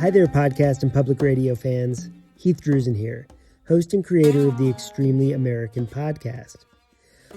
Hi there, podcast and public radio fans. Heath Drusen here, host and creator of the Extremely American podcast.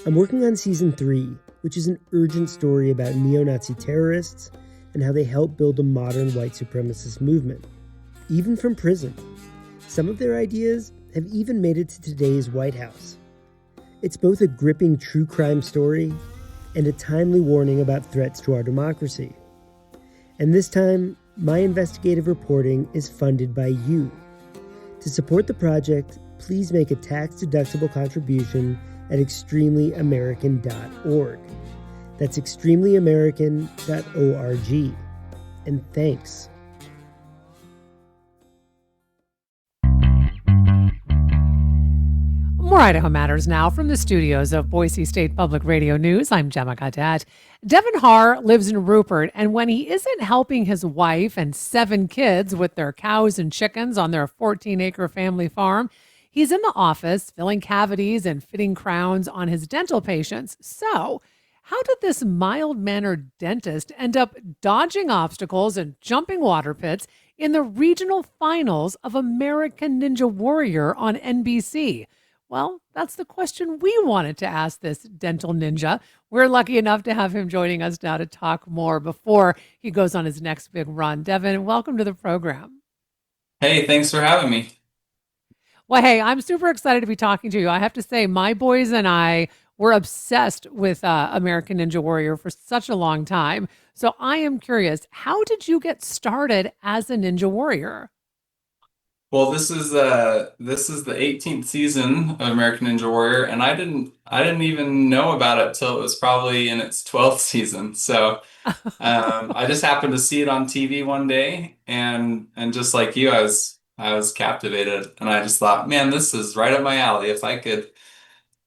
I'm working on season 3, which is an urgent story about neo-Nazi terrorists and how they helped build a modern white supremacist movement, even from prison. Some of their ideas have even made it to today's White House. It's both a gripping true crime story and a timely warning about threats to our democracy. And this time, my investigative reporting is funded by you. To support the project, please make a tax-deductible contribution at extremelyamerican.org. That's extremelyamerican.org. And thanks. More Idaho Matters now from the studios of Boise State Public Radio News. I'm Gemma Cadet. Devin Harr lives in Rupert, and when he isn't helping his wife and 7 kids with their cows and chickens on their 14-acre family farm, he's in the office filling cavities and fitting crowns on his dental patients. So, how did this mild-mannered dentist end up dodging obstacles and jumping water pits in the regional finals of American Ninja Warrior on NBC? Well, that's the question we wanted to ask this dental ninja. We're lucky enough to have him joining us now to talk more before he goes on his next big run. Devin, welcome to the program. Hey, thanks for having me. Well, hey, I'm super excited to be talking to you. I have to say, my boys and I were obsessed with American Ninja Warrior for such a long time. So I am curious, how did you get started as a Ninja Warrior? Well, this is the 18th season of American Ninja Warrior, and I didn't even know about it till it was probably in its 12th season. So I just happened to see it on TV one day, and just like you, I was captivated, and I just thought, man, this is right up my alley. If I could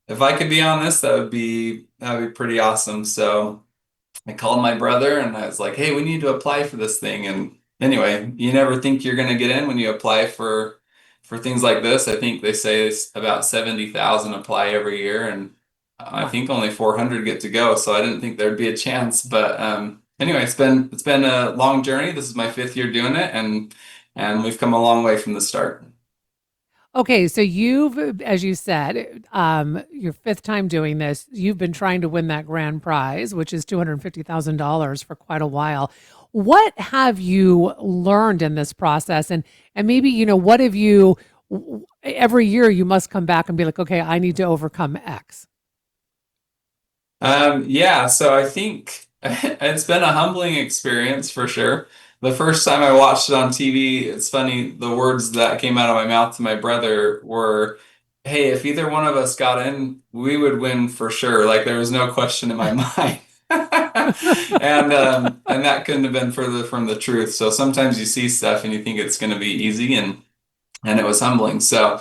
be on this, that would be pretty awesome. So I called my brother, and I was like, hey, we need to apply for this thing. And anyway, you never think you're going to get in when you apply for things like this. I think they say it's about 70,000 apply every year, and I think only 400 get to go. So I didn't think there'd be a chance. But anyway, it's been a long journey. This is my 5th year doing it, and we've come a long way from the start. Okay, so you've, as you said, your 5th time doing this. You've been trying to win that grand prize, which is $250,000 for quite a while. What have you learned in this process? And maybe, what have you, every year you must come back and be like, okay, I need to overcome X. Yeah, so I think it's been a humbling experience for sure. The first time I watched it on TV, it's funny, the words that came out of my mouth to my brother were, hey, if either one of us got in, we would win for sure. Like, there was no question in my mind. And that couldn't have been further from the truth. So sometimes you see stuff and you think it's going to be easy, and it was humbling. So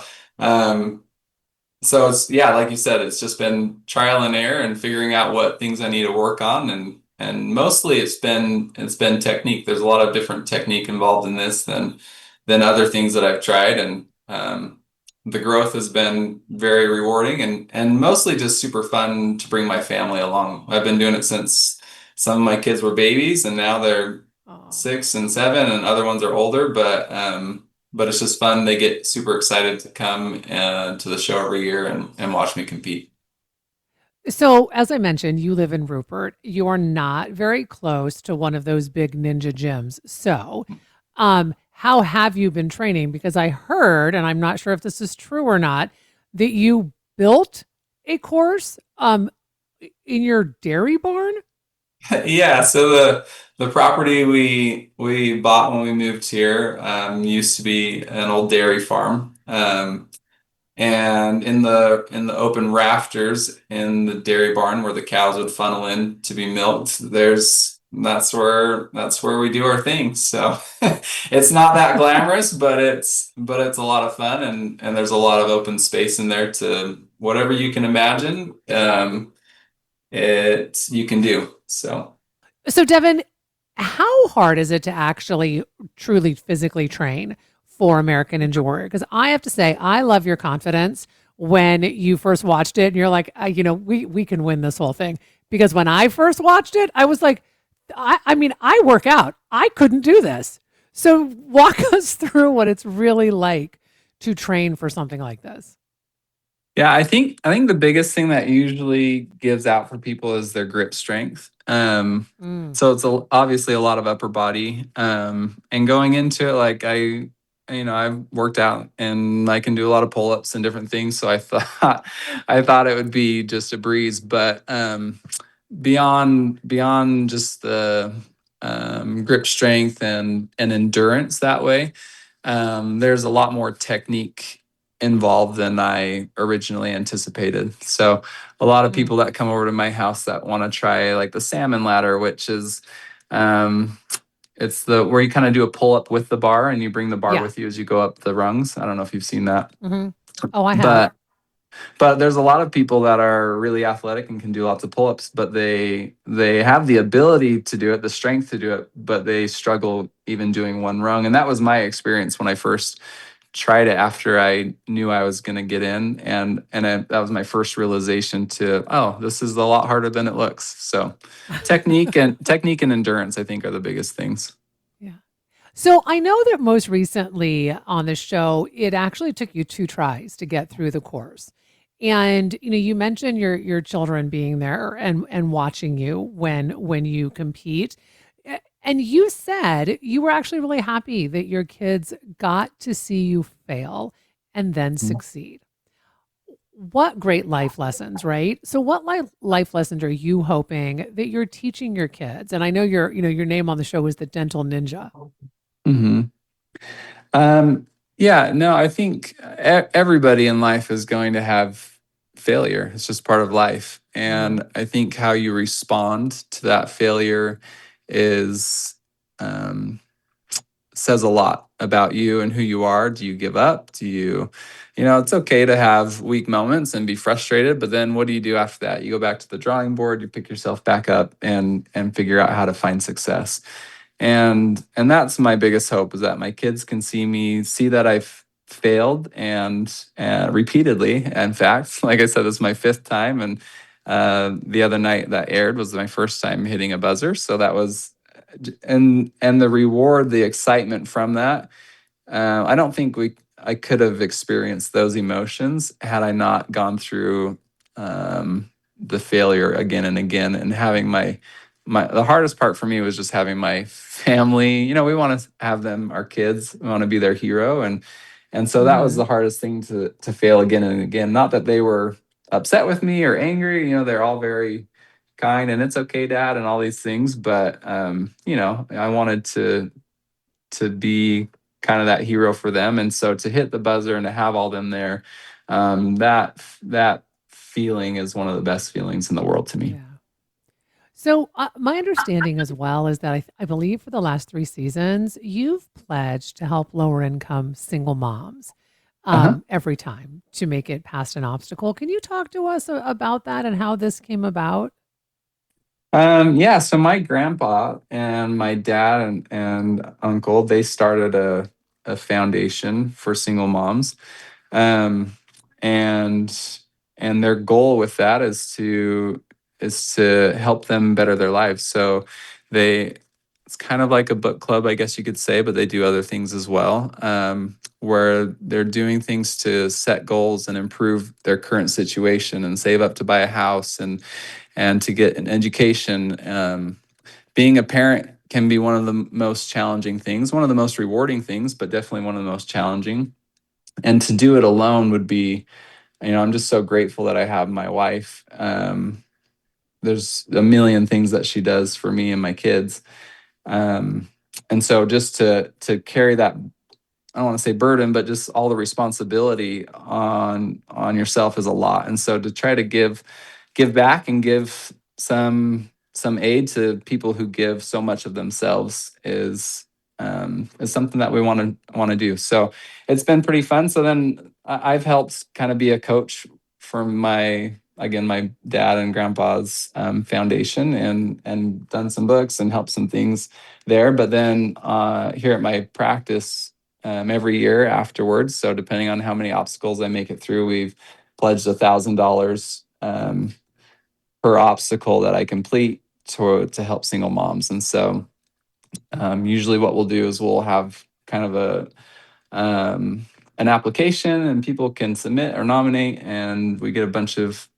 it's, yeah, like you said, it's just been trial and error and figuring out what things I need to work on, and mostly it's been technique. There's a lot of different technique involved in this than other things that I've tried, and the growth has been very rewarding and mostly just super fun to bring my family along. I've been doing it since some of my kids were babies, and now they're 6 and 7, and other ones are older. But it's just fun. They get super excited to come to the show every year and watch me compete. So, as I mentioned, you live in Rupert. You are not very close to one of those big ninja gyms. So, how have you been training? Because I heard, and I'm not sure if this is true or not, that you built a course in your dairy barn? Yeah, so the property we bought when we moved here used to be an old dairy farm. And in the open rafters in the dairy barn where the cows would funnel in to be milked, that's where we do our thing. So it's not that glamorous, but it's a lot of fun, and there's a lot of open space in there to whatever you can imagine. You can do. So Devin, how hard is it to actually truly physically train for American Ninja Warrior? Because I have to say, I love your confidence when you first watched it and you're like, we can win this whole thing. Because when I first watched it, I was like, I work out. I couldn't do this. So walk us through what it's really like to train for something like this. Yeah, I think the biggest thing that usually gives out for people is their grip strength. Mm, So it's obviously a lot of upper body. And going into it, like I've worked out and I can do a lot of pull-ups and different things. So I thought I thought it would be just a breeze, but beyond just the grip strength and endurance that way, there's a lot more technique involved than I originally anticipated. So a lot of mm. people that come over to my house that want to try like the salmon ladder, which is um, it's the where you kind of do a pull up with the bar and you bring the bar Yeah. with you as you go up the rungs. I don't know if you've seen that, Hmm. Oh, I have. but there's a lot of people that are really athletic and can do lots of pull-ups, but they have the ability to do it, the strength to do it, but they struggle even doing one rung. And that was my experience when I first tried it after I knew I was going to get in, that was my first realization to, oh, this is a lot harder than it looks. So technique and endurance, I think, are the biggest things. Yeah. So I know that most recently on the show, it actually took you 2 tries to get through the course. And you mentioned your children being there and watching you when you compete. And you said you were actually really happy that your kids got to see you fail and then succeed. What great life lessons, right? So what life lessons are you hoping that you're teaching your kids? And I know your name on the show is the Dental Ninja. Hmm. Yeah, no, I think everybody in life is going to have failure. It's just part of life. Hmm. And I think how you respond to that failure is um, says a lot about you and who you are. Do you give up? It's okay to have weak moments and be frustrated, but then what do you do after that? You go back to the drawing board, you pick yourself back up and figure out how to find success. And that's my biggest hope, is that my kids can see that I've failed and repeatedly. In fact, like I said, this is my fifth time, and the other night that aired was my first time hitting a buzzer. So that was, and the reward, the excitement from that. I don't think I could have experienced those emotions had I not gone through the failure again and again, and having my the hardest part for me was just having my family. We want to have them, our kids, we want to be their hero, and so that was Hmm. the hardest thing to fail again and again. Not that they were upset with me or angry. They're all very kind and it's okay, dad, and all these things, but I wanted to be kind of that hero for them. And so to hit the buzzer and to have all them there, that feeling is one of the best feelings in the world to me. Yeah. So my understanding as well is that I believe for the last 3 seasons, you've pledged to help lower income single moms Uh-huh. every time to make it past an obstacle. Can you talk to us about that and how this came about? Yeah, so my grandpa and my dad and uncle, they started a foundation for single moms. Um, and their goal with that is to help them better their lives. So they it's kind of like a book club, I guess you could say, but they do other things as well, where they're doing things to set goals and improve their current situation and save up to buy a house and to get an education. Being a parent can be one of the most challenging things, one of the most rewarding things, but definitely one of the most challenging. And to do it alone would be, I'm just so grateful that I have my wife. There's a million things that she does for me and my kids. Um, and so just to carry that, I don't want to say burden, but just all the responsibility on yourself is a lot. And so to try to give back and give some aid to people who give so much of themselves is something that we want to do. So it's been pretty fun. So then I've helped kind of be a coach for my dad and grandpa's foundation, and done some books and helped some things there. But then here at my practice, every year afterwards, so depending on how many obstacles I make it through, we've pledged $1,000 per obstacle that I complete to help single moms. And so Usually what we'll do is we'll have kind of an application, and people can submit or nominate, and we get a bunch of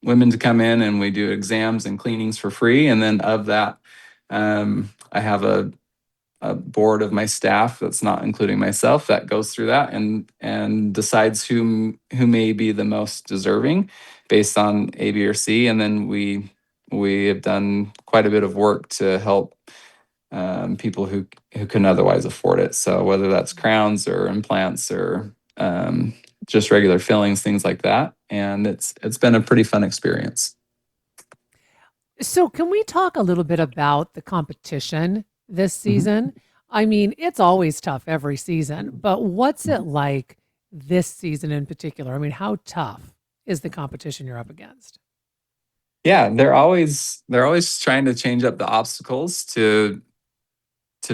women to come in, and we do exams and cleanings for free. And then of that, I have a board of my staff that's not including myself that goes through that and decides who may be the most deserving based on A, B, or C. And then we have done quite a bit of work to help people who couldn't otherwise afford it. So whether that's crowns or implants or just regular fillings, things like that. And it's been a pretty fun experience. So can we talk a little bit about the competition this season? I mean, it's always tough every season, but what's it like this season in particular? I mean, how tough is the competition you're up against? Yeah, they're always trying to change up the obstacles to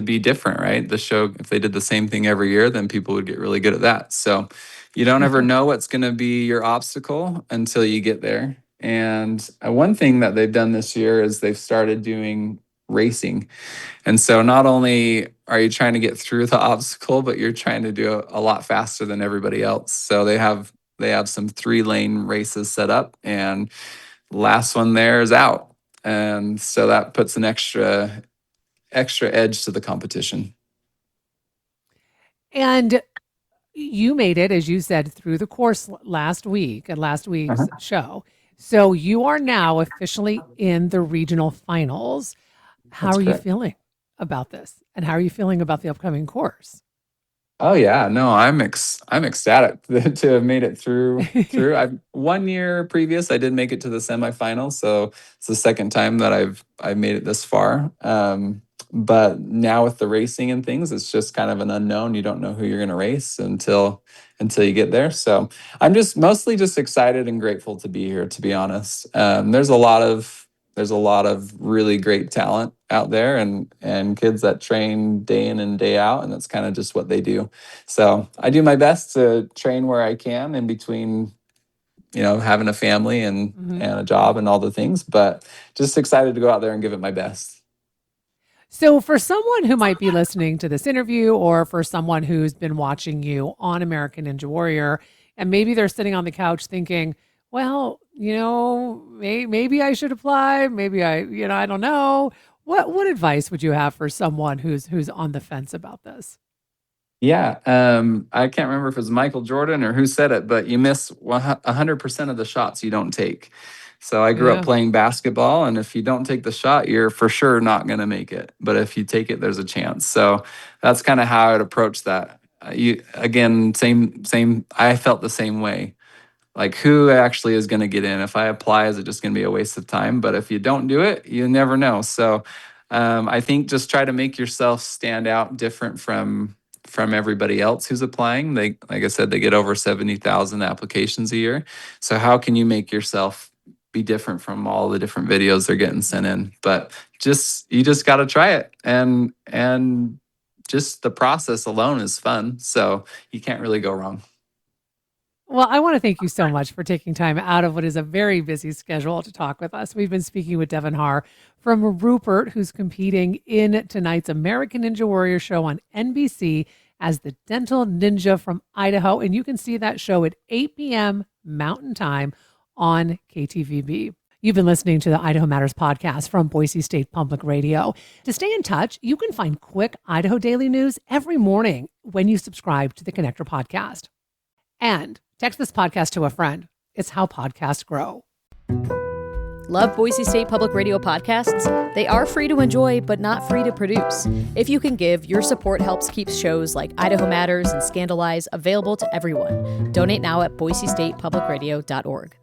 be different, right? The show, if they did the same thing every year, then people would get really good at that. So you don't ever know what's going to be your obstacle until you get there. And one thing that they've done this year is they've started doing racing. And so not only are you trying to get through the obstacle, but you're trying to do a lot faster than everybody else. So they have some 3-lane races set up, and the last one there is out. And so that puts an extra edge to the competition. And you made it, as you said, through the course last week at last week's show. So you are now officially in the regional finals. How are you feeling about this? And how are you feeling about the upcoming course? Oh yeah, no, I'm ecstatic to have made it through. I've 1 year previous, I did make it to the semifinals, so it's the second time that I've made it this far. But now with the racing and things, it's just kind of an unknown. You don't know who you're going to race until you get there. So I'm just mostly just excited and grateful to be here, to be honest. There's a lot of really great talent out there, and kids that train day in and day out, and that's kind of just what they do. So I do my best to train where I can in between, having a family and a job and all the things, but just excited to go out there and give it my best. So for someone who might be listening to this interview, or for someone who's been watching you on American Ninja Warrior, and maybe they're sitting on the couch thinking, well, maybe I should apply. Maybe I don't know. What advice would you have for someone who's on the fence about this? Yeah, I can't remember if it was Michael Jordan or who said it, but you miss 100% of the shots you don't take. So I grew up playing basketball, and if you don't take the shot, you're for sure not going to make it. But if you take it, there's a chance. So that's kind of how I'd approach that. Same. I felt the same way. Like, who actually is going to get in? If I apply, is it just going to be a waste of time? But if you don't do it, you never know. So I think just try to make yourself stand out different from everybody else who's applying. Like I said, they get over 70,000 applications a year. So how can you make yourself be different from all the different videos they're getting sent in? But you just got to try it. And just the process alone is fun. So you can't really go wrong. Well, I want to thank you so much for taking time out of what is a very busy schedule to talk with us. We've been speaking with Devin Harr from Rupert, who's competing in tonight's American Ninja Warrior show on NBC as the Dental Ninja from Idaho. And you can see that show at 8 p.m. Mountain Time on KTVB. You've been listening to the Idaho Matters podcast from Boise State Public Radio. To stay in touch, you can find quick Idaho daily news every morning when you subscribe to the Connector podcast. And text this podcast to a friend. It's how podcasts grow. Love Boise State Public Radio podcasts? They are free to enjoy, but not free to produce. If you can give, your support helps keep shows like Idaho Matters and Scandalize available to everyone. Donate now at boisestatepublicradio.org.